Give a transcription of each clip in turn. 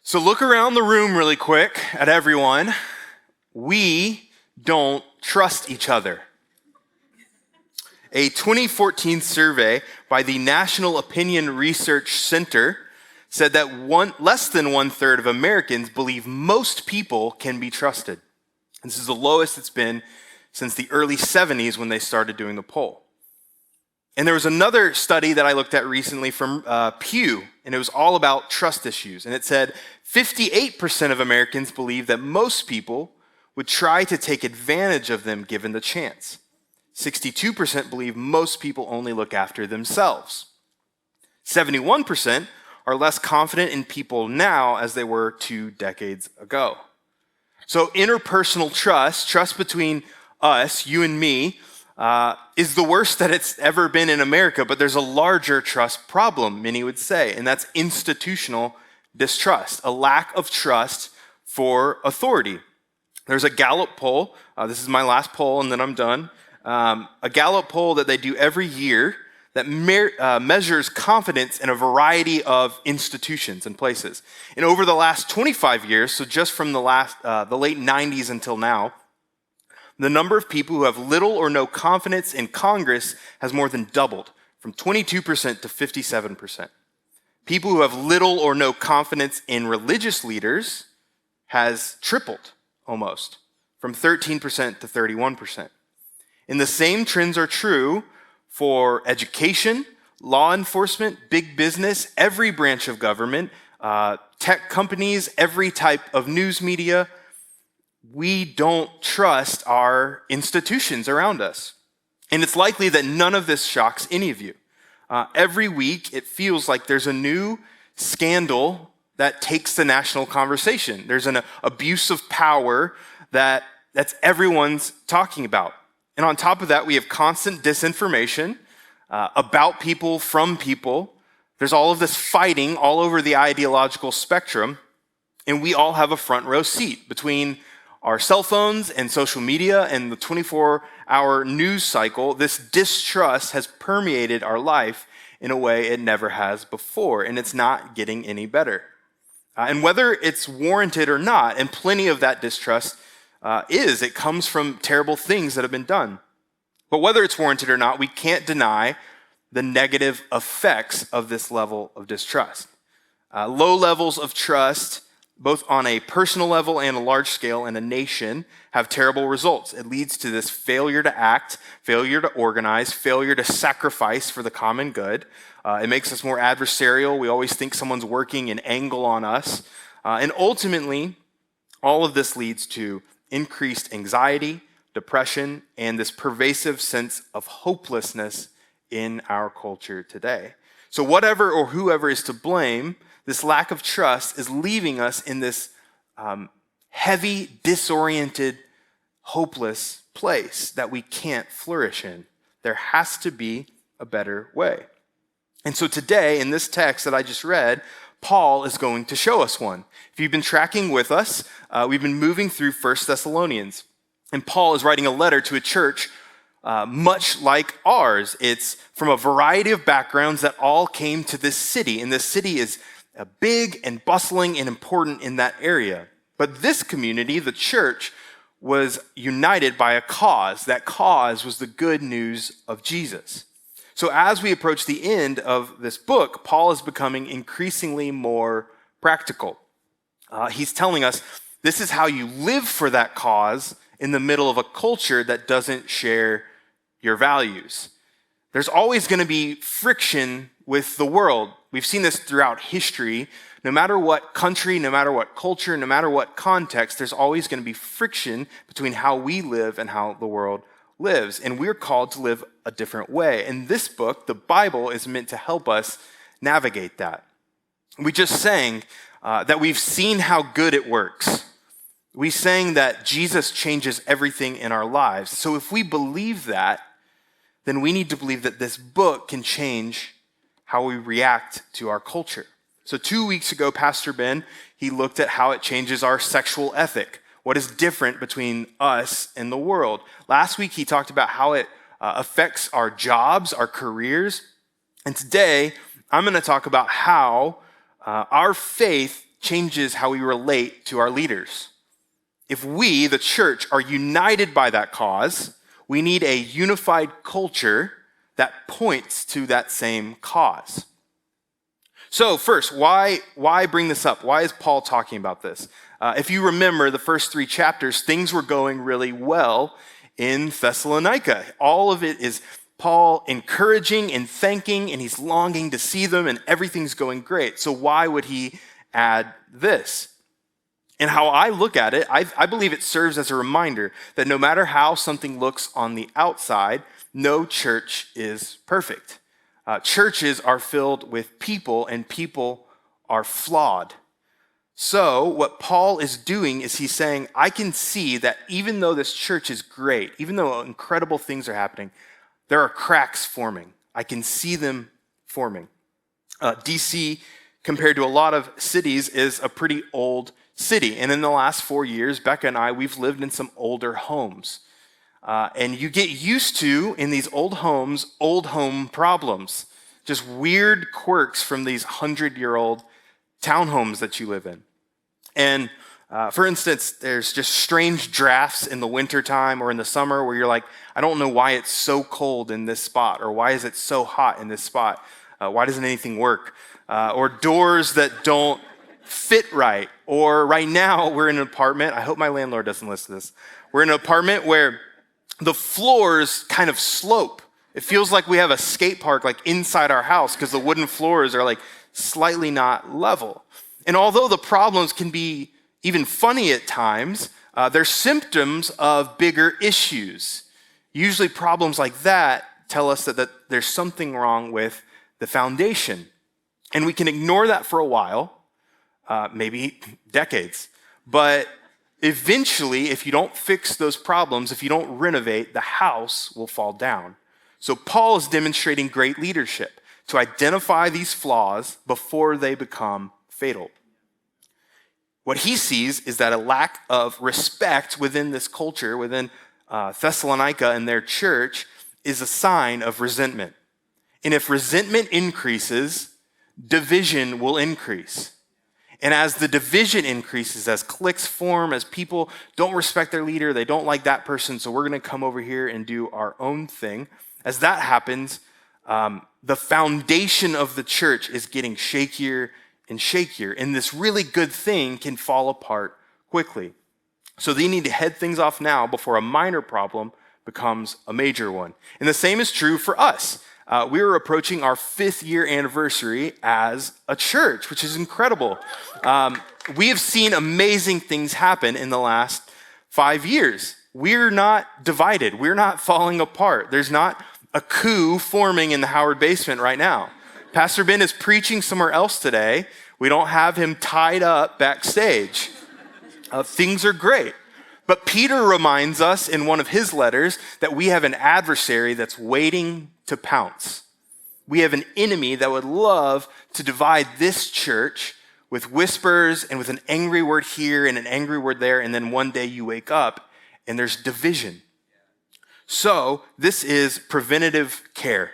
So look around the room really quick at everyone. We don't trust each other. A 2014 survey by the National Opinion Research Center said that less than 1/3 of Americans believe most people can be trusted. This is the lowest it's been since the early 70s when they started doing the poll. And there was another study that I looked at recently from Pew, and it was all about trust issues. And it said 58% of Americans believe that most people would try to take advantage of them given the chance. 62% believe most people only look after themselves. 71% are less confident in people now as they were 2 decades ago. So interpersonal trust between us, you and me, is the worst that it's ever been in America, but there's a larger trust problem, many would say, and that's institutional distrust, a lack of trust for authority. There's a Gallup poll, this is my last poll and then I'm done, a Gallup poll that they do every year that measures confidence in a variety of institutions and places. And over the last 25 years, so just from the late 90s until now, the number of people who have little or no confidence in Congress has more than doubled, from 22% to 57%. People who have little or no confidence in religious leaders has tripled almost, from 13% to 31%. And the same trends are true for education, law enforcement, big business, every branch of government, tech companies, every type of news media. We don't trust our institutions around us. And it's likely that none of this shocks any of you. Every week, it feels like there's a new scandal that takes the national conversation. There's an abuse of power that's everyone's talking about. And on top of that, we have constant disinformation about people, from people. There's all of this fighting all over the ideological spectrum, and we all have a front row seat between our cell phones and social media and the 24-hour news cycle. This distrust has permeated our life in a way it never has before, and it's not getting any better. And whether it's warranted or not, and plenty of that distrust it comes from terrible things that have been done. But whether it's warranted or not, we can't deny the negative effects of this level of distrust. Low levels of trust, both on a personal level and a large scale in a nation, have terrible results. It leads to this failure to act, failure to organize, failure to sacrifice for the common good. It makes us more adversarial. We always think someone's working an angle on us. And ultimately, all of this leads to increased anxiety, depression, and this pervasive sense of hopelessness in our culture today. So whatever or whoever is to blame, this lack of trust is leaving us in this heavy, disoriented, hopeless place that we can't flourish in. There has to be a better way. And so today, in this text that I just read, Paul is going to show us one. If you've been tracking with us, we've been moving through 1 Thessalonians. And Paul is writing a letter to a church much like ours. It's from a variety of backgrounds that all came to this city. And this city is big and bustling and important in that area. But this community, the church, was united by a cause. That cause was the good news of Jesus. So as we approach the end of this book, Paul is becoming increasingly more practical. He's telling us this is how you live for that cause in the middle of a culture that doesn't share your values. There's always going to be friction with the world. We've seen this throughout history. No matter what country, no matter what culture, no matter what context, there's always going to be friction between how we live and how the world lives. And we're called to live a different way. And this book, the Bible, is meant to help us navigate that. We just sang that we've seen how good it works. We sang that Jesus changes everything in our lives. So if we believe that, then we need to believe that this book can change how we react to our culture. So 2 weeks ago, Pastor Ben, he looked at how it changes our sexual ethic. What is different between us and the world? Last week, he talked about how it affects our jobs, our careers. And today, I'm going to talk about how our faith changes how we relate to our leaders. If we, the church, are united by that cause, we need a unified culture that points to that same cause. So first, why bring this up? Why is Paul talking about this? If you remember the first 3 chapters, things were going really well in Thessalonica. All of it is Paul encouraging and thanking, and he's longing to see them, and everything's going great. So why would he add this? And how I look at it, I believe it serves as a reminder that no matter how something looks on the outside, no church is perfect. Churches are filled with people, and people are flawed. So what Paul is doing is he's saying, I can see that even though this church is great, even though incredible things are happening, there are cracks forming. I can see them forming. DC, compared to a lot of cities, is a pretty old city. And in the last 4 years, Becca and I, we've lived in some older homes. And you get used to, in these old homes, old home problems. Just weird quirks from these 100-year-old townhomes that you live in. And for instance, there's just strange drafts in the wintertime or in the summer where you're like, I don't know why it's so cold in this spot, or why is it so hot in this spot? Why doesn't anything work? Or doors that don't fit right. Or right now, we're in an apartment. I hope my landlord doesn't listen to this. We're in an apartment where the floors kind of slope. It feels like we have a skate park like inside our house because the wooden floors are like slightly not level. And although the problems can be even funny at times, they're symptoms of bigger issues. Usually problems like that tell us that there's something wrong with the foundation. And we can ignore that for a while, maybe decades. But eventually, if you don't fix those problems, if you don't renovate, the house will fall down. So Paul is demonstrating great leadership to identify these flaws before they become fatal. What he sees is that a lack of respect within this culture, within Thessalonica and their church, is a sign of resentment. And if resentment increases, division will increase. And as the division increases, as cliques form, as people don't respect their leader, they don't like that person, so we're going to come over here and do our own thing. As that happens, the foundation of the church is getting shakier and shakier, and this really good thing can fall apart quickly. So they need to head things off now before a minor problem becomes a major one. And the same is true for us. We are approaching our 5th year anniversary as a church, which is incredible. We have seen amazing things happen in the last 5 years. We're not divided. We're not falling apart. There's not a coup forming in the Howard basement right now. Pastor Ben is preaching somewhere else today. We don't have him tied up backstage. Things are great. But Peter reminds us in one of his letters that we have an adversary that's waiting to pounce. We have an enemy that would love to divide this church with whispers and with an angry word here and an angry word there, and then one day you wake up and there's division. So this is preventative care.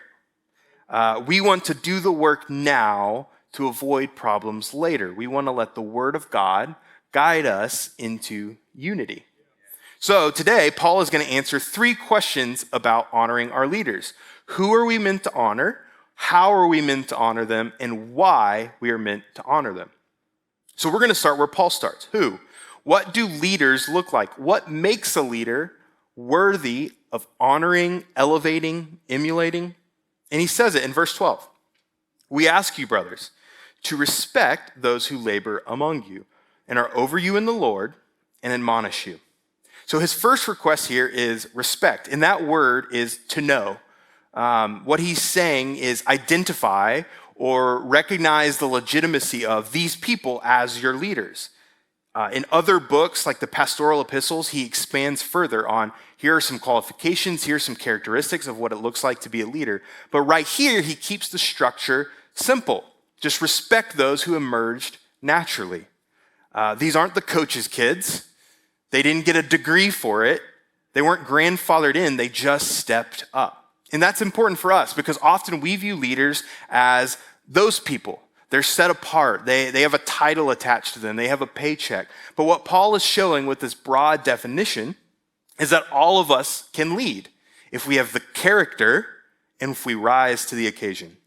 We want to do the work now to avoid problems later. We want to let the Word of God guide us into unity. So today, Paul is going to answer 3 questions about honoring our leaders. Who are we meant to honor? How are we meant to honor them? And why we are meant to honor them. So we're going to start where Paul starts. Who? What do leaders look like? What makes a leader worthy of honoring, elevating, emulating? And he says it in verse 12. We ask you, brothers, to respect those who labor among you and are over you in the Lord and admonish you. So his first request here is respect, and that word is to know. What he's saying is identify or recognize the legitimacy of these people as your leaders. In other books, like the pastoral epistles, he expands further on, here are some qualifications, here are some characteristics of what it looks like to be a leader. But right here, he keeps the structure simple. Just respect those who emerged naturally. These aren't the coach's kids. They didn't get a degree for it. They weren't grandfathered in. They just stepped up. And that's important for us because often we view leaders as those people, They're set apart. They have a title attached to them. They have a paycheck. But what Paul is showing with this broad definition is that all of us can lead if we have the character and if we rise to the occasion.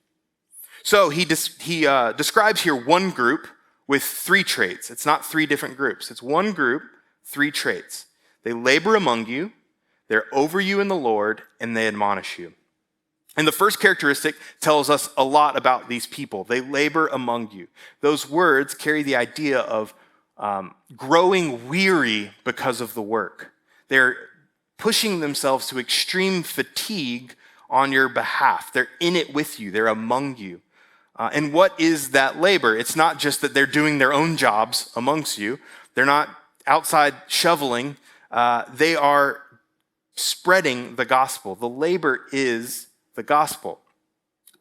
So he describes here one group with 3 traits. It's not 3 different groups. It's one group, 3 traits. They labor among you, they're over you in the Lord, and they admonish you. And the first characteristic tells us a lot about these people. They labor among you. Those words carry the idea of growing weary because of the work. They're pushing themselves to extreme fatigue on your behalf. They're in it with you. They're among you. And what is that labor? It's not just that they're doing their own jobs amongst you. They're not outside shoveling. They are spreading the gospel. The labor is the gospel.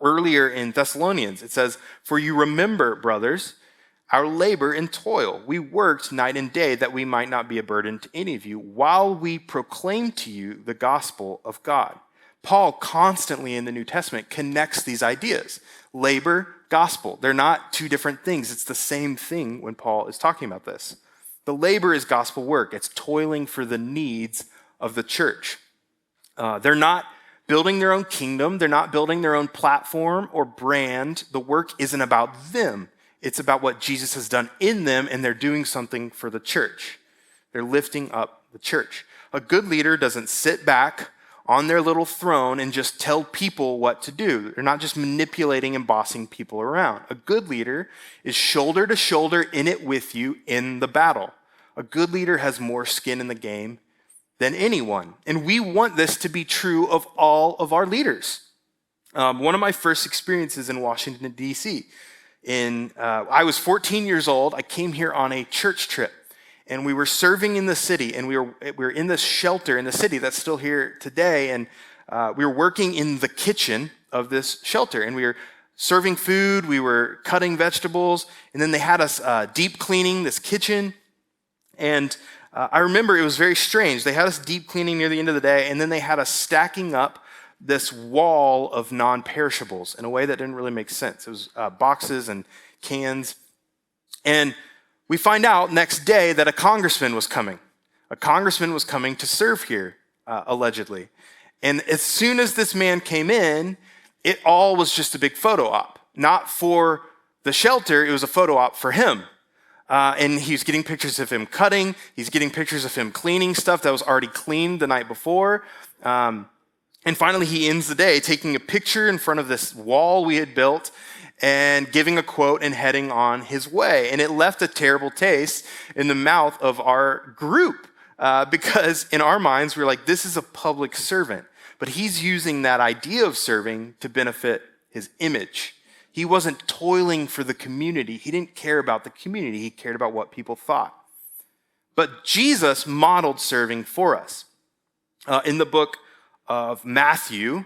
Earlier in Thessalonians, it says, "For you remember, brothers, our labor and toil. We worked night and day that we might not be a burden to any of you while we proclaim to you the gospel of God." Paul constantly in the New Testament connects these ideas. Labor, gospel. They're not 2 different things. It's the same thing when Paul is talking about this. The labor is gospel work. It's toiling for the needs of the church. They're not building their own kingdom. They're not building their own platform or brand. The work isn't about them. It's about what Jesus has done in them, and they're doing something for the church. They're lifting up the church. A good leader doesn't sit back on their little throne and just tell people what to do. They're not just manipulating and bossing people around. A good leader is shoulder to shoulder in it with you in the battle. A good leader has more skin in the game than anyone. And we want this to be true of all of our leaders. One of my first experiences in Washington, D.C. I was 14 years old. I came here on a church trip. And we were serving in the city, and we were in this shelter in the city that's still here today, and we were working in the kitchen of this shelter, and we were serving food, we were cutting vegetables, and then they had us deep cleaning this kitchen, and I remember it was very strange. They had us deep cleaning near the end of the day, and then they had us stacking up this wall of non-perishables in a way that didn't really make sense. It was boxes and cans, and we find out next day that a congressman was coming. A congressman was coming to serve here, allegedly. And as soon as this man came in, it all was just a big photo op. Not for the shelter, it was a photo op for him. And he's getting pictures of him cutting. He's getting pictures of him cleaning stuff that was already cleaned the night before. And finally, he ends the day taking a picture in front of this wall we had built and giving a quote and heading on his way. And it left a terrible taste in the mouth of our group because in our minds, we were like, this is a public servant. But he's using that idea of serving to benefit his image. He wasn't toiling for the community. He didn't care about the community. He cared about what people thought. But Jesus modeled serving for us. In the book of Matthew,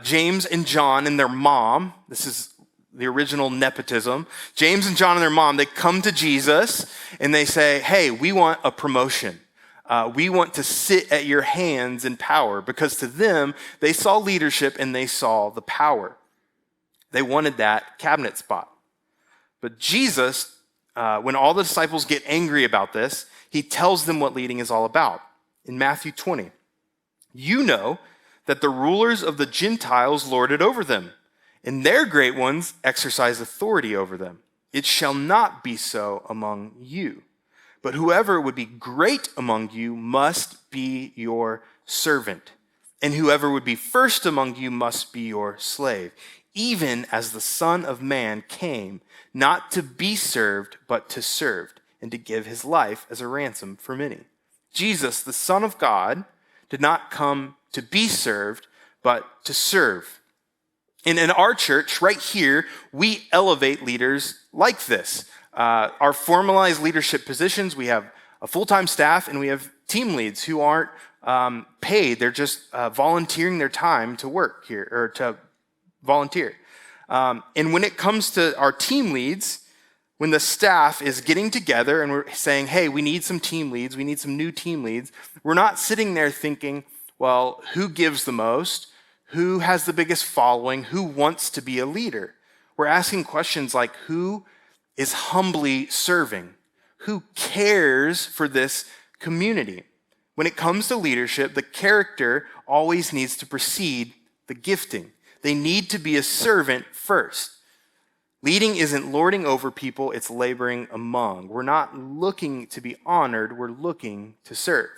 James and John and their mom, this is the original nepotism. James and John and their mom, they come to Jesus and they say, hey, we want a promotion. We want to sit at your hands in power, because to them, they saw leadership and they saw the power. They wanted that cabinet spot. But Jesus, when all the disciples get angry about this, he tells them what leading is all about. In Matthew 20, you know that the rulers of the Gentiles lord it over them, and their great ones exercise authority over them. It shall not be so among you. But whoever would be great among you must be your servant. And whoever would be first among you must be your slave. Even as the Son of Man came, not to be served, but to serve, and to give his life as a ransom for many. Jesus, the Son of God, did not come to be served, but to serve. And in our church, right here, we elevate leaders like this. Our formalized leadership positions, we have a full-time staff and we have team leads who aren't paid. They're just volunteering their time to work here, or to volunteer. And when it comes to our team leads, when the staff is getting together and we're saying, hey, we need some team leads, we need some new team leads, we're not sitting there thinking, well, who gives the most? Who has the biggest following? Who wants to be a leader? We're asking questions like, who is humbly serving? Who cares for this community? When it comes to leadership, the character always needs to precede the gifting. They need to be a servant first. Leading isn't lording over people, it's laboring among. We're not looking to be honored, we're looking to serve.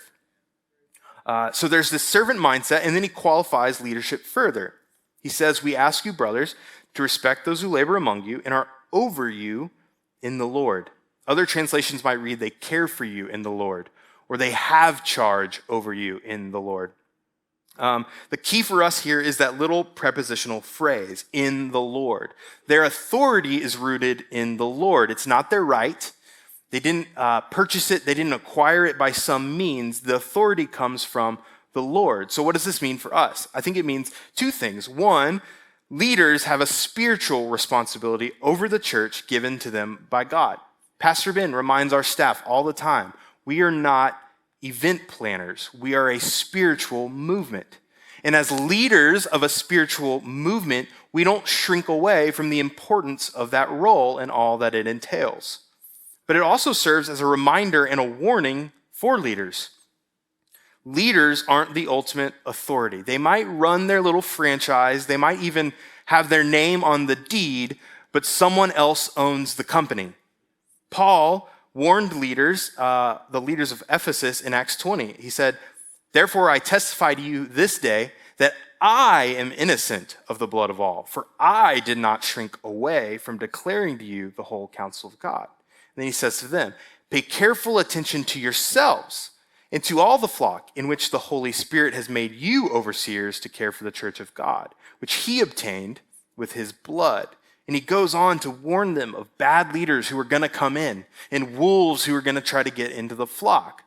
So there's this servant mindset, and then he qualifies leadership further. He says, we ask you, brothers, to respect those who labor among you and are over you in the Lord. Other translations might read, they care for you in the Lord, or they have charge over you in the Lord. The key for us here is that little prepositional phrase, in the Lord. Their authority is rooted in the Lord. It's not their right. They didn't purchase it. They didn't acquire it by some means. The authority comes from the Lord. So what does this mean for us? I think it means two things. One, leaders have a spiritual responsibility over the church given to them by God. Pastor Ben reminds our staff all the time, we are not event planners. We are a spiritual movement. And as leaders of a spiritual movement, we don't shrink away from the importance of that role and all that it entails. But it also serves as a reminder and a warning for leaders. Leaders aren't the ultimate authority. They might run their little franchise. They might even have their name on the deed, but someone else owns the company. Paul warned leaders, the leaders of Ephesus in Acts 20. He said, therefore I testify to you this day that I am innocent of the blood of all, for I did not shrink away from declaring to you the whole counsel of God. And then he says to them, pay careful attention to yourselves and to all the flock in which the Holy Spirit has made you overseers to care for the church of God, which he obtained with his blood. And he goes on to warn them of bad leaders who are going to come in and wolves who are going to try to get into the flock.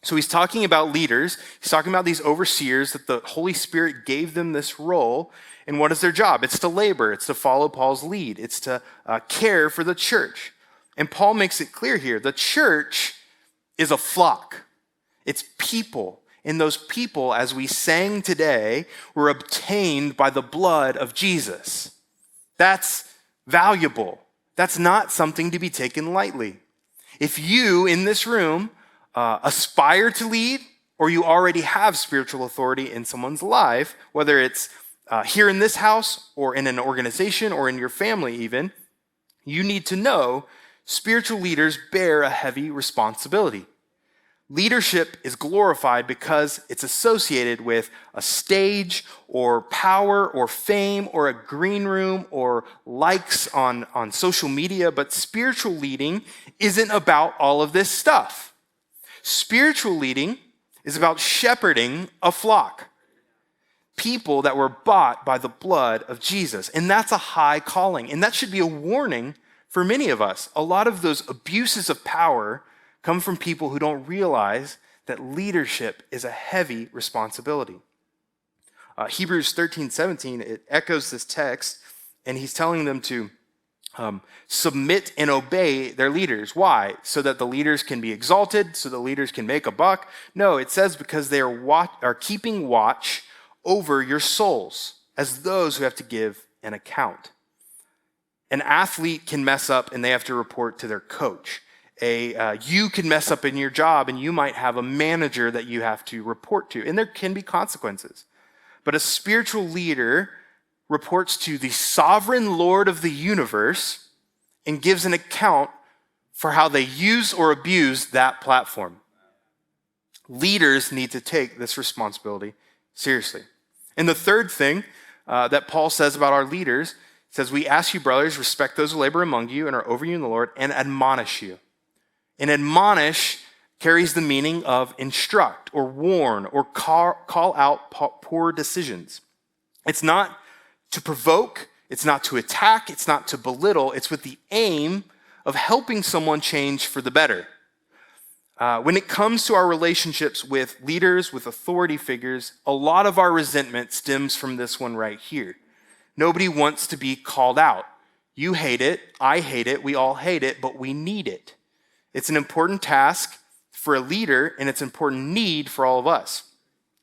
So he's talking about leaders. He's talking about these overseers that the Holy Spirit gave them this role. And what is their job? It's to labor. It's to follow Paul's lead. It's to care for the church. And Paul makes it clear here. The church is a flock. It's people. And those people, as we sang today, were obtained by the blood of Jesus. That's valuable. That's not something to be taken lightly. If you in this room aspire to lead, or you already have spiritual authority in someone's life, whether it's here in this house or in an organization or in your family even, you need to know spiritual leaders bear a heavy responsibility. Leadership is glorified because it's associated with a stage or power or fame or a green room or likes on social media, but spiritual leading isn't about all of this stuff. Spiritual leading is about shepherding a flock, people that were bought by the blood of Jesus, and that's a high calling, and that should be a warning for many of us. A lot of those abuses of power come from people who don't realize that leadership is a heavy responsibility. Hebrews 13:17, it echoes this text, and he's telling them to submit and obey their leaders. Why? So that the leaders can be exalted, so the leaders can make a buck? No, it says because they are keeping watch over your souls as those who have to give an account. An athlete can mess up and they have to report to their coach. You can mess up in your job and you might have a manager that you have to report to, and there can be consequences. But a spiritual leader reports to the sovereign Lord of the universe and gives an account for how they use or abuse that platform. Leaders need to take this responsibility seriously. And the third thing that Paul says about our leaders says, we ask you, brothers, respect those who labor among you and are over you in the Lord, and admonish you. And admonish carries the meaning of instruct or warn or call out poor decisions. It's not to provoke, it's not to attack, it's not to belittle, it's with the aim of helping someone change for the better. When it comes to our relationships with leaders, with authority figures, a lot of our resentment stems from this one right here. Nobody wants to be called out. You hate it, I hate it, we all hate it, but we need it. It's an important task for a leader, and it's an important need for all of us.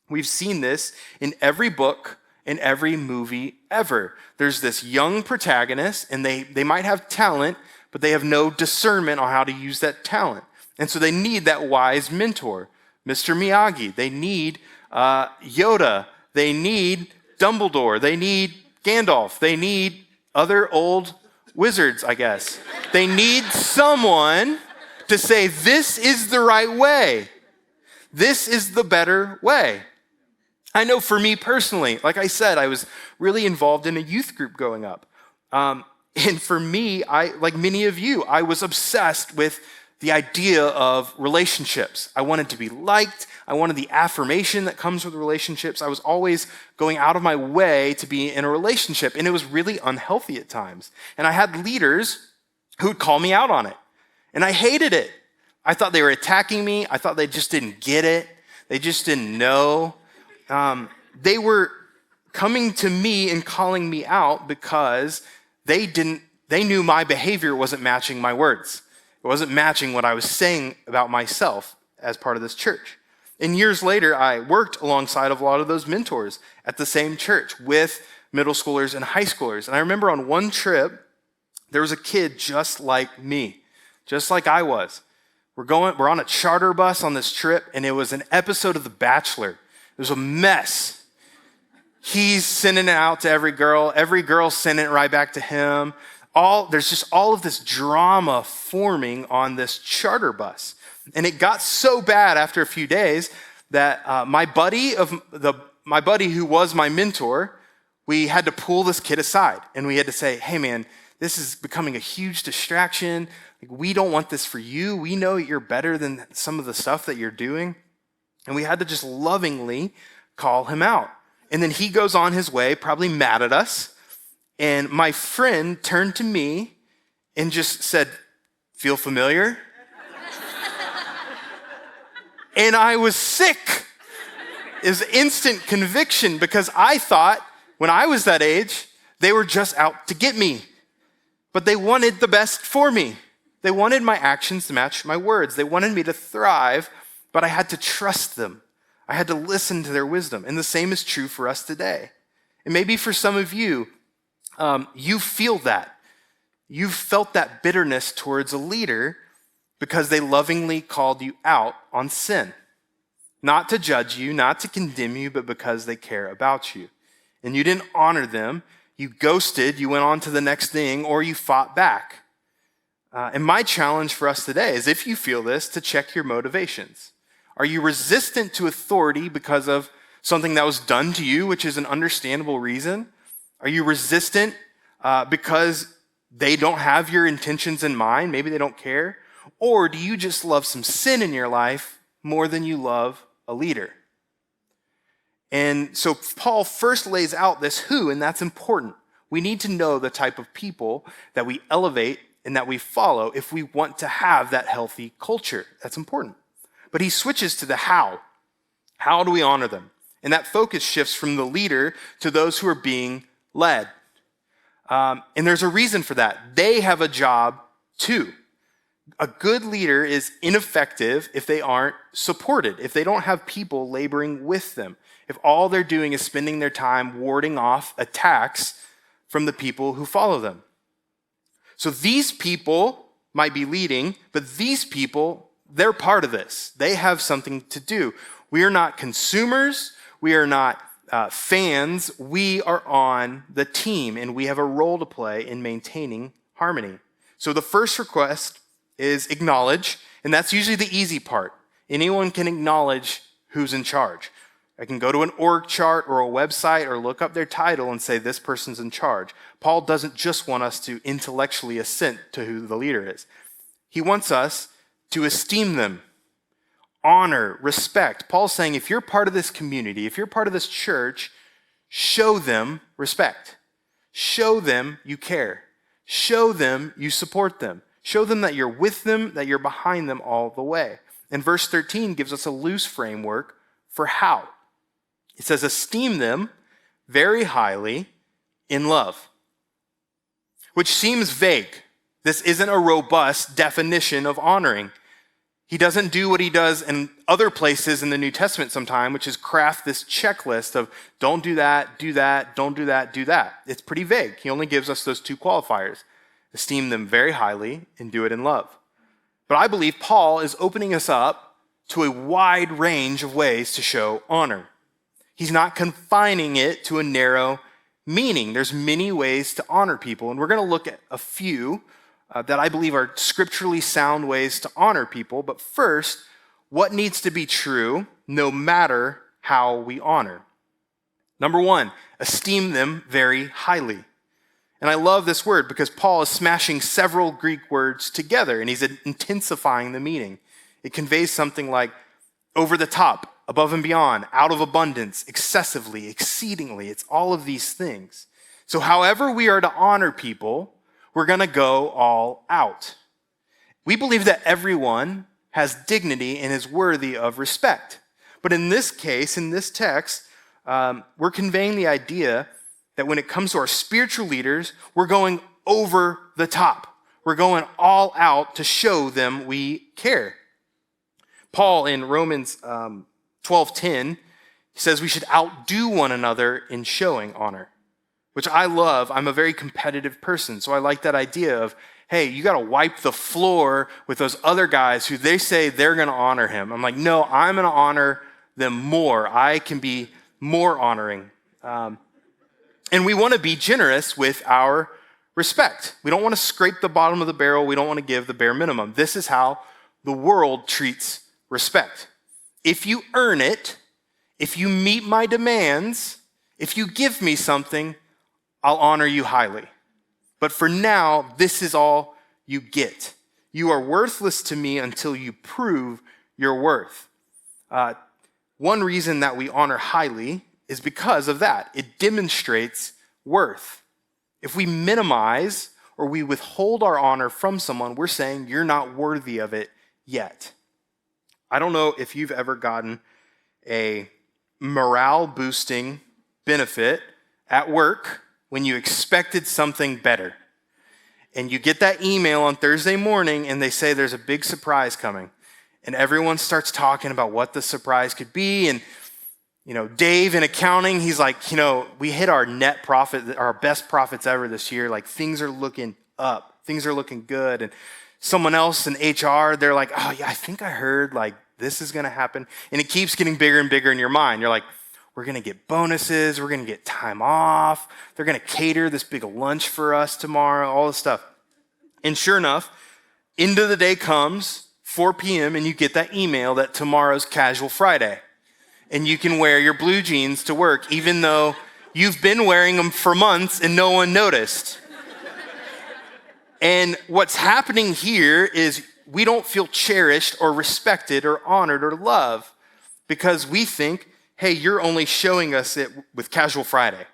We've seen this in every book in every movie ever. There's this young protagonist, and they might have talent, but they have no discernment on how to use that talent. And so they need that wise mentor, Mr. Miyagi. They need Yoda. They need Dumbledore. They need Gandalf. They need other old wizards, I guess. They need someone to say, this is the right way. This is the better way. I know for me personally, like I said, I was really involved in a youth group growing up. And for me, like many of you, I was obsessed with the idea of relationships. I wanted to be liked. I wanted the affirmation that comes with relationships. I was always going out of my way to be in a relationship, and it was really unhealthy at times. And I had leaders who would call me out on it, and I hated it. I thought they were attacking me. I thought they just didn't get it. They just didn't know. They were coming to me and calling me out because they knew my behavior wasn't matching my words. It wasn't matching what I was saying about myself as part of this church. And years later, I worked alongside of a lot of those mentors at the same church with middle schoolers and high schoolers. And I remember on one trip, there was a kid just like me, just like I was. We're on a charter bus on this trip, and it was an episode of The Bachelor. It was a mess. He's sending it out to every girl sending it right back to him. There's just all of this drama forming on this charter bus. And it got so bad after a few days that my buddy who was my mentor, we had to pull this kid aside. And we had to say, hey man, this is becoming a huge distraction. We don't want this for you. We know you're better than some of the stuff that you're doing. And we had to just lovingly call him out. And then he goes on his way, probably mad at us. And my friend turned to me and just said, feel familiar? And I was sick. It was instant conviction because I thought when I was that age, they were just out to get me. But they wanted the best for me. They wanted my actions to match my words. They wanted me to thrive, but I had to trust them. I had to listen to their wisdom. And the same is true for us today. And maybe for some of you, you feel that. You've felt that bitterness towards a leader because they lovingly called you out on sin. Not to judge you, not to condemn you, but because they care about you. And you didn't honor them. You ghosted, you went on to the next thing, or you fought back. And my challenge for us today is, if you feel this, to check your motivations. Are you resistant to authority because of something that was done to you, which is an understandable reason? Are you resistant because they don't have your intentions in mind? Maybe they don't care. Or do you just love some sin in your life more than you love a leader? And so Paul first lays out this who, and that's important. We need to know the type of people that we elevate and that we follow if we want to have that healthy culture. That's important. But he switches to the how. How do we honor them? And that focus shifts from the leader to those who are being led. And there's a reason for that. They have a job too. A good leader is ineffective if they aren't supported, if they don't have people laboring with them, if all they're doing is spending their time warding off attacks from the people who follow them. So these people might be leading, but these people, they're part of this. They have something to do. We are not consumers. We are not fans. We are on the team, and we have a role to play in maintaining harmony. So the first request is acknowledge, and that's usually the easy part. Anyone can acknowledge who's in charge. I can go to an org chart or a website or look up their title and say this person's in charge. Paul doesn't just want us to intellectually assent to who the leader is. He wants us to esteem them, honor, respect. Paul's saying if you're part of this community, if you're part of this church, show them respect. Show them you care. Show them you support them. Show them that you're with them, that you're behind them all the way. And verse 13 gives us a loose framework for how. It says, esteem them very highly in love, which seems vague. This isn't a robust definition of honoring. He doesn't do what he does in other places in the New Testament sometime, which is craft this checklist of don't do that, do that, don't do that, do that. It's pretty vague. He only gives us those two qualifiers. Esteem them very highly and do it in love. But I believe Paul is opening us up to a wide range of ways to show honor. He's not confining it to a narrow meaning. There's many ways to honor people, and we're going to look at a few that I believe are scripturally sound ways to honor people. But first, what needs to be true no matter how we honor? Number one, esteem them very highly. And I love this word because Paul is smashing several Greek words together and he's intensifying the meaning. It conveys something like over the top, above and beyond, out of abundance, excessively, exceedingly. It's all of these things. So however we are to honor people, we're going to go all out. We believe that everyone has dignity and is worthy of respect. But in this case, in this text, we're conveying the idea that when it comes to our spiritual leaders, we're going over the top. We're going all out to show them we care. Paul in Romans 12:10 says we should outdo one another in showing honor, which I love. I'm a very competitive person, so I like that idea of, hey, you got to wipe the floor with those other guys who they say they're going to honor him. I'm like, no, I'm going to honor them more. I can be more honoring. And we want to be generous with our respect. We don't want to scrape the bottom of the barrel. We don't want to give the bare minimum. This is how the world treats respect. If you earn it, if you meet my demands, if you give me something, I'll honor you highly. But for now, this is all you get. You are worthless to me until you prove your worth. One reason that we honor highly is because of that. It demonstrates worth. If we minimize or we withhold our honor from someone, we're saying you're not worthy of it yet. I don't know if you've ever gotten a morale-boosting benefit at work when you expected something better. And you get that email on Thursday morning and they say there's a big surprise coming. And everyone starts talking about what the surprise could be. And, Dave in accounting, he's like, we hit our net profit, our best profits ever this year. Like things are looking up. Things are looking good. And someone else in HR, they're like, oh yeah, I think I heard like this is going to happen. And it keeps getting bigger and bigger in your mind. You're like, we're going to get bonuses. We're going to get time off. They're going to cater this big lunch for us tomorrow, all this stuff. And sure enough, end of the day comes, 4 p.m., and you get that email that tomorrow's casual Friday. And you can wear your blue jeans to work, even though you've been wearing them for months and no one noticed. And what's happening here is we don't feel cherished or respected or honored or loved because we think, hey, you're only showing us it with casual Friday.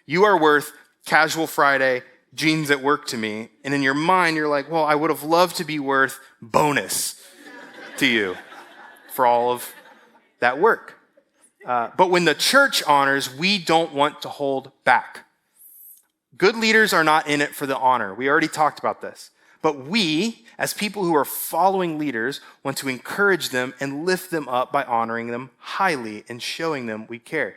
You are worth casual Friday jeans at work to me. And in your mind, you're like, well, I would have loved to be worth bonus to you for all of that work. But when the church honors, we don't want to hold back. Good leaders are not in it for the honor. We already talked about this. But we, as people who are following leaders, want to encourage them and lift them up by honoring them highly and showing them we care.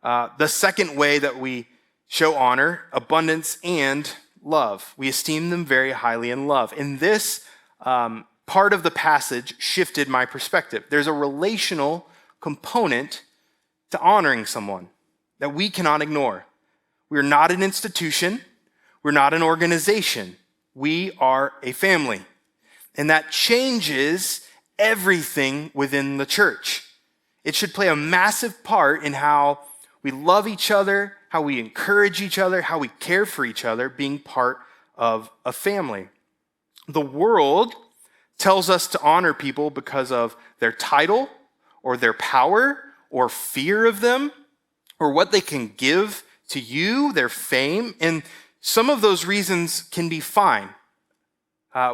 The second way that we show honor, abundance and love. We esteem them very highly in love. And this part of the passage shifted my perspective. There's a relational component to honoring someone that we cannot ignore. We're not an institution. We're not an organization. We are a family. And that changes everything within the church. It should play a massive part in how we love each other, how we encourage each other, how we care for each other, being part of a family. The world tells us to honor people because of their title or their power or fear of them or what they can give to you, their fame. And some of those reasons can be fine.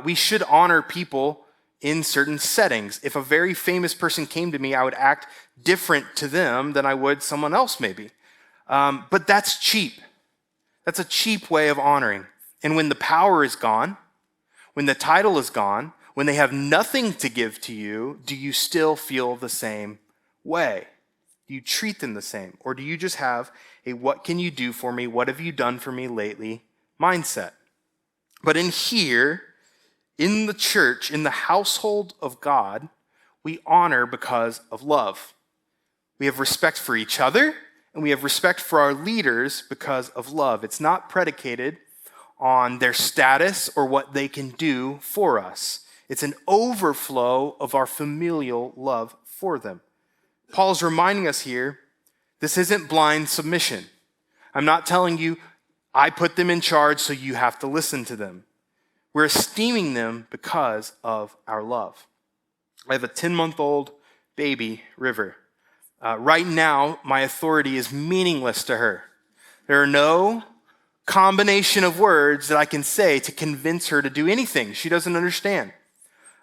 We should honor people in certain settings. If a very famous person came to me, I would act different to them than I would someone else maybe. But that's cheap. That's a cheap way of honoring. And when the power is gone, when the title is gone, When they have nothing to give to you, do you still feel the same way? Do you treat them the same? Or do you just have a what can you do for me, what have you done for me lately mindset? But in here, in the church, in the household of God, we honor because of love. We have respect for each other, and we have respect for our leaders because of love. It's not predicated on their status or what they can do for us. It's an overflow of our familial love for them. Paul's reminding us here, this isn't blind submission. I'm not telling you, I put them in charge, so you have to listen to them. We're esteeming them because of our love. I have a 10-month-old baby, River. Right now, my authority is meaningless to her. There are no combination of words that I can say to convince her to do anything. She doesn't understand.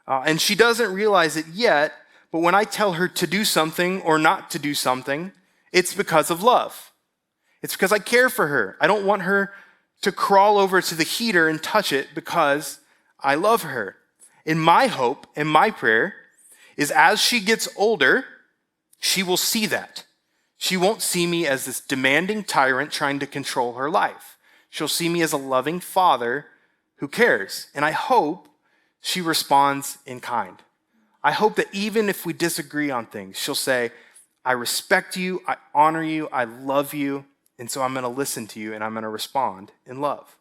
And she doesn't realize it yet, but when I tell her to do something or not to do something, it's because of love. It's because I care for her. I don't want her to crawl over to the heater and touch it because I love her. And my hope and my prayer is as she gets older, she will see that. She won't see me as this demanding tyrant trying to control her life. She'll see me as a loving father who cares. And I hope she responds in kind. I hope that even if we disagree on things, she'll say, I respect you, I honor you, I love you, and so I'm going to listen to you and I'm going to respond in love.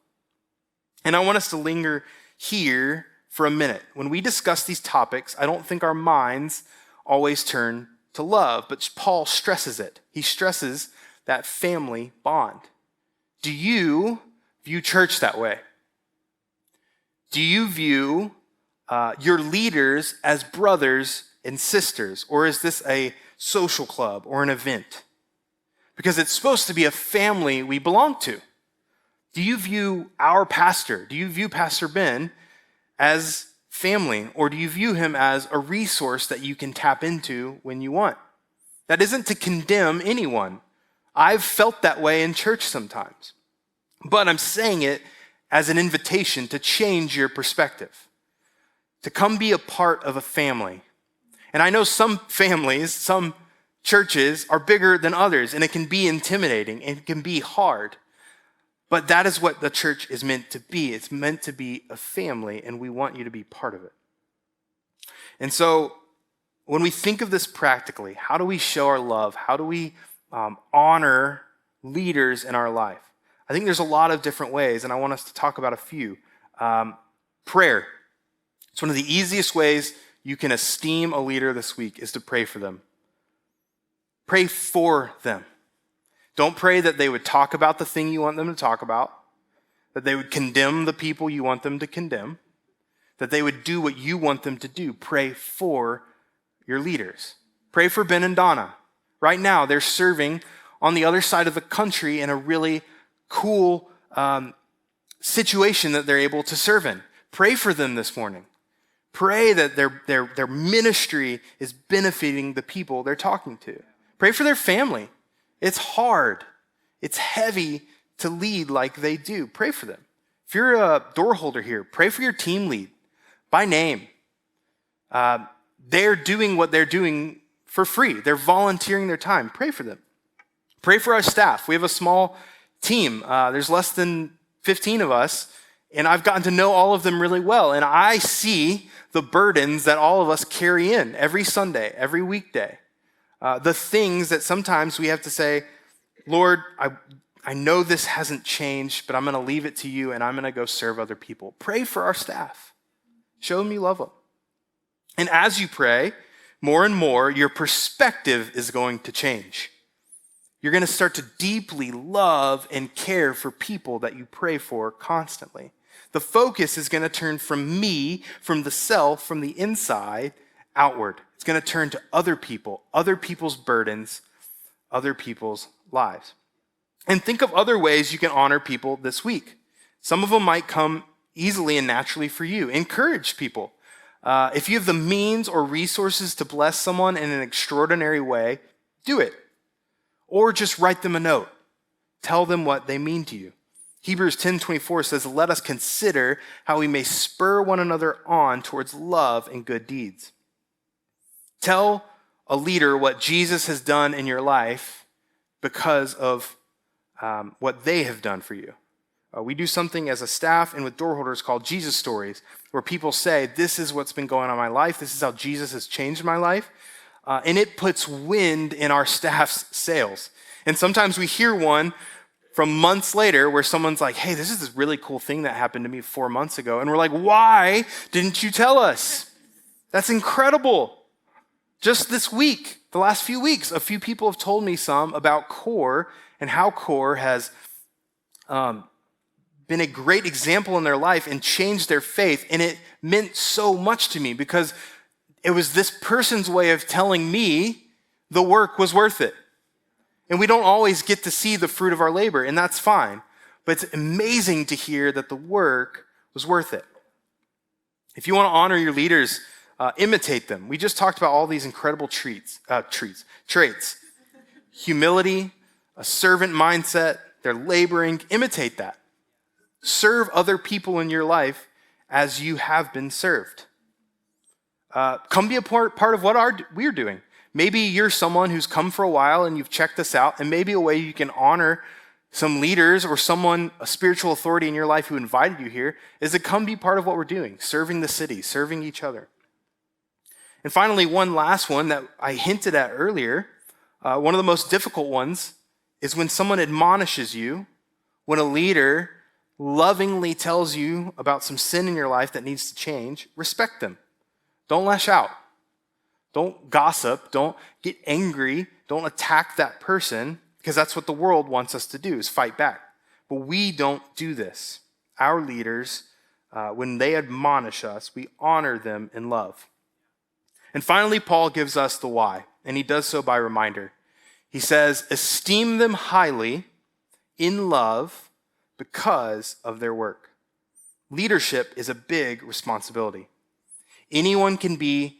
And I want us to linger here for a minute. When we discuss these topics, I don't think our minds always turn to love, but Paul stresses it. He stresses that family bond. Do you view church that way? Do you view your leaders as brothers and sisters, or is this a social club or an event? Because it's supposed to be a family we belong to. Do you view our pastor, do you view Pastor Ben as family, or do you view him as a resource that you can tap into when you want? That isn't to condemn anyone. I've felt that way in church sometimes. But I'm saying it as an invitation to change your perspective, to come be a part of a family. And I know some families, some churches are bigger than others, and it can be intimidating, and it can be hard. But that is what the church is meant to be. It's meant to be a family, and we want you to be part of it. And so when we think of this practically, how do we show our love? How do we honor leaders in our life? I think there's a lot of different ways, and I want us to talk about a few. Prayer. It's one of the easiest ways you can esteem a leader this week is to pray for them. Pray for them. Don't pray that they would talk about the thing you want them to talk about, that they would condemn the people you want them to condemn, that they would do what you want them to do. Pray for your leaders. Pray for Ben and Donna. Right now, they're serving on the other side of the country in a really cool situation that they're able to serve in. Pray for them this morning. Pray that their ministry is benefiting the people they're talking to. Pray for their family. It's hard. It's heavy to lead like they do. Pray for them. If you're a door holder here, pray for your team lead by name. They're doing what they're doing for free. They're volunteering their time. Pray for them. Pray for our staff. We have a small team. There's less than 15 of us, and I've gotten to know all of them really well. And I see the burdens that all of us carry in every Sunday, every weekday. The things that sometimes we have to say, Lord, I know this hasn't changed, but I'm going to leave it to you, and I'm going to go serve other people. Pray for our staff. Show them you love them. And as you pray, more and more, your perspective is going to change. You're going to start to deeply love and care for people that you pray for constantly. The focus is going to turn from me, from the self, from the inside, outward. It's going to turn to other people, other people's burdens, other people's lives. And think of other ways you can honor people this week. Some of them might come easily and naturally for you. Encourage people. If you have the means or resources to bless someone in an extraordinary way, do it. Or just write them a note. Tell them what they mean to you. Hebrews 10:24 says, let us consider how we may spur one another on towards love and good deeds. Tell a leader what Jesus has done in your life because of what they have done for you. We do something as a staff and with door holders called Jesus Stories, where people say, this is what's been going on in my life. This is how Jesus has changed my life. And it puts wind in our staff's sails. And sometimes we hear one from months later where someone's like, hey, this is this really cool thing that happened to me 4 months ago. And we're like, why didn't you tell us? That's incredible. Just this week, the last few weeks, a few people have told me some about CORE and how CORE has been a great example in their life and changed their faith. And it meant so much to me because it was this person's way of telling me the work was worth it. And we don't always get to see the fruit of our labor, and that's fine. But it's amazing to hear that the work was worth it. If you want to honor your leaders, imitate them. We just talked about all these incredible traits. Humility, a servant mindset, they're laboring. Imitate that. Serve other people in your life as you have been served. Come be a part of what we're doing. Maybe you're someone who's come for a while and you've checked this out, and maybe a way you can honor some leaders or someone, a spiritual authority in your life who invited you here, is to come be part of what we're doing, serving the city, serving each other. And finally, one last one that I hinted at earlier, one of the most difficult ones is when someone admonishes you, when a leader lovingly tells you about some sin in your life that needs to change, respect them. Don't lash out. Don't gossip. Don't get angry. Don't attack that person, because that's what the world wants us to do, is fight back. But we don't do this. Our leaders, when they admonish us, we honor them in love. And finally, Paul gives us the why, and he does so by reminder. He says, esteem them highly in love because of their work. Leadership is a big responsibility. Anyone can be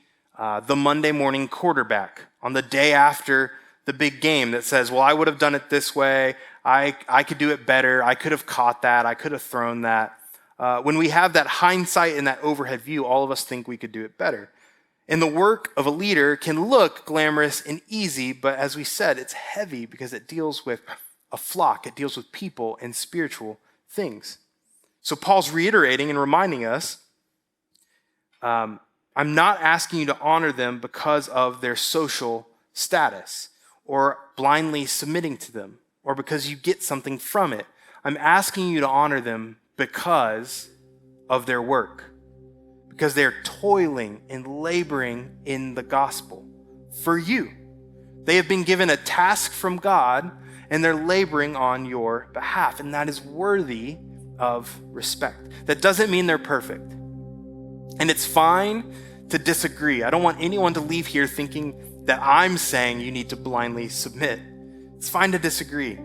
the Monday morning quarterback on the day after the big game that says, well, I would have done it this way. I could do it better. I could have caught that. I could have thrown that. When we have that hindsight and that overhead view, all of us think we could do it better. And the work of a leader can look glamorous and easy, but as we said, it's heavy because it deals with a flock. It deals with people and spiritual things. So Paul's reiterating and reminding us, I'm not asking you to honor them because of their social status or blindly submitting to them or because you get something from it. I'm asking you to honor them because of their work, because they're toiling and laboring in the gospel for you. They have been given a task from God and they're laboring on your behalf, and that is worthy of respect. That doesn't mean they're perfect. And it's fine to disagree. I don't want anyone to leave here thinking that I'm saying you need to blindly submit. It's fine to disagree.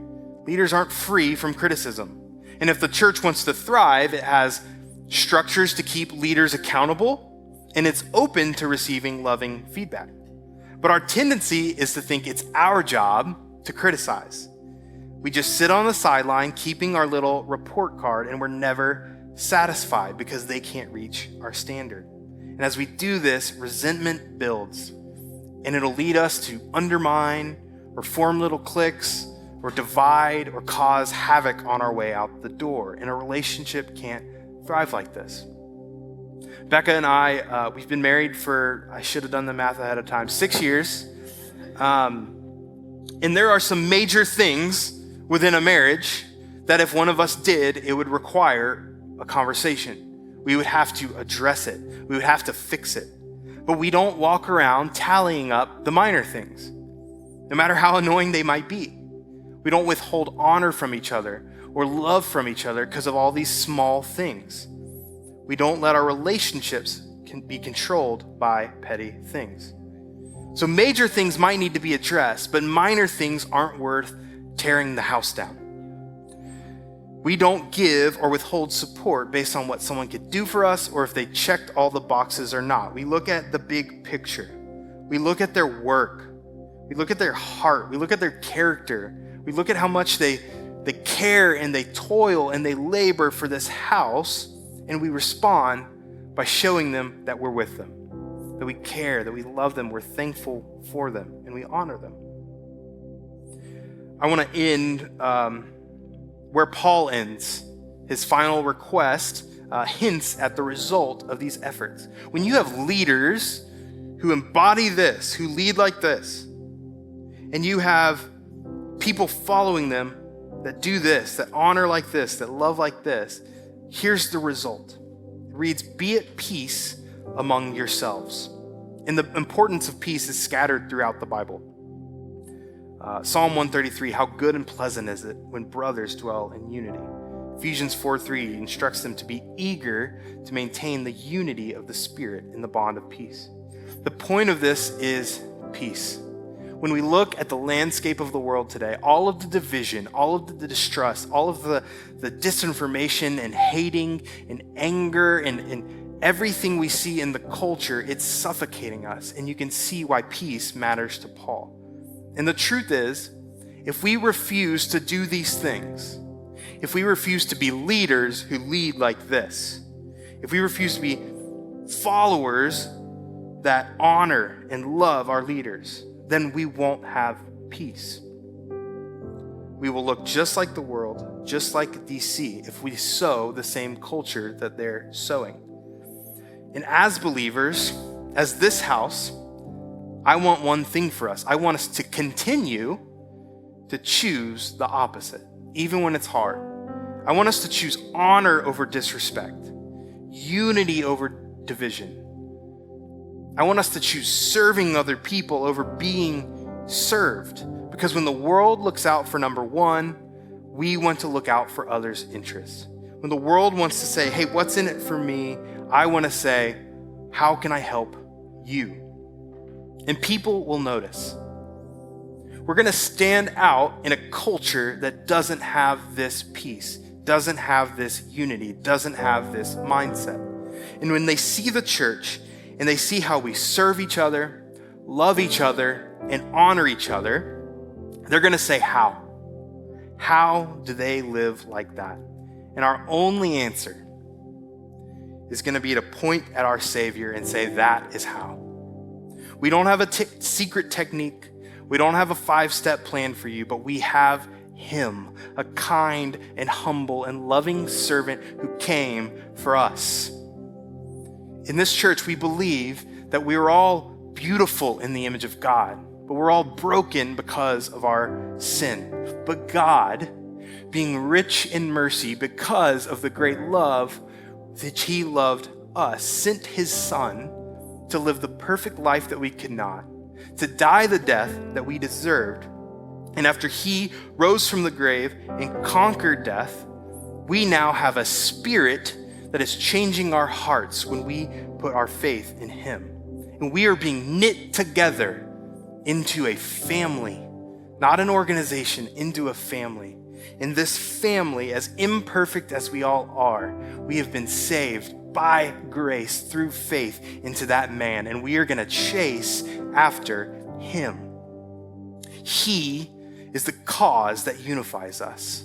Leaders aren't free from criticism. And if the church wants to thrive, it has structures to keep leaders accountable, and it's open to receiving loving feedback. But our tendency is to think it's our job to criticize. We just sit on the sideline keeping our little report card, and we're never satisfied because they can't reach our standard. And as we do this, resentment builds, and it'll lead us to undermine or form little cliques or divide or cause havoc on our way out the door. And a relationship can't thrive like this. Becca and I, we've been married for, I should have done the math ahead of time, 6 years. And there are some major things within a marriage that if one of us did, it would require a conversation. We would have to address it. We would have to fix it. But we don't walk around tallying up the minor things, no matter how annoying they might be. We don't withhold honor from each other or love from each other because of all these small things. We don't let our relationships be controlled by petty things. So major things might need to be addressed, but minor things aren't worth tearing the house down. We don't give or withhold support based on what someone could do for us or if they checked all the boxes or not. We look at the big picture. We look at their work. We look at their heart. We look at their character. We look at how much they They care and they toil and they labor for this house, and we respond by showing them that we're with them, that we care, that we love them, we're thankful for them, and we honor them. I want to end where Paul ends. His final request hints at the result of these efforts. When you have leaders who embody this, who lead like this, and you have people following them that do this, that honor like this, that love like this, here's the result. It reads, "Be at peace among yourselves." And the importance of peace is scattered throughout the Bible. Psalm 133, "How good and pleasant is it when brothers dwell in unity." Ephesians 4:3 instructs them to be eager to maintain the unity of the Spirit in the bond of peace. The point of this is peace. When we look at the landscape of the world today, all of the division, all of the distrust, all of the disinformation and hating and anger and everything we see in the culture, it's suffocating us. And you can see why peace matters to Paul. And the truth is, if we refuse to do these things, if we refuse to be leaders who lead like this, if we refuse to be followers that honor and love our leaders, then we won't have peace. We will look just like the world, just like DC, if we sow the same culture that they're sowing. And as believers, as this house, I want one thing for us. I want us to continue to choose the opposite, even when it's hard. I want us to choose honor over disrespect, unity over division. I want us to choose serving other people over being served. Because when the world looks out for number one, we want to look out for others' interests. When the world wants to say, hey, what's in it for me? I want to say, how can I help you? And people will notice. We're going to stand out in a culture that doesn't have this peace, doesn't have this unity, doesn't have this mindset. And when they see the church and they see how we serve each other, love each other, and honor each other, they're going to say, how? How do they live like that? And our only answer is going to be to point at our Savior and say, that is how. We don't have a secret technique. We don't have a 5-step plan for you, but we have Him, a kind and humble and loving servant who came for us. In this church, we believe that we are all beautiful in the image of God, but we're all broken because of our sin. But God, being rich in mercy because of the great love that He loved us, sent His Son to live the perfect life that we could not, to die the death that we deserved. And after He rose from the grave and conquered death, we now have a spirit that is changing our hearts when we put our faith in Him. And we are being knit together into a family, not an organization, into a family. In this family, as imperfect as we all are, we have been saved by grace through faith into that man, and we are going to chase after Him. He is the cause that unifies us,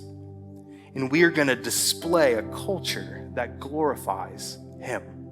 and we are going to display a culture that glorifies Him.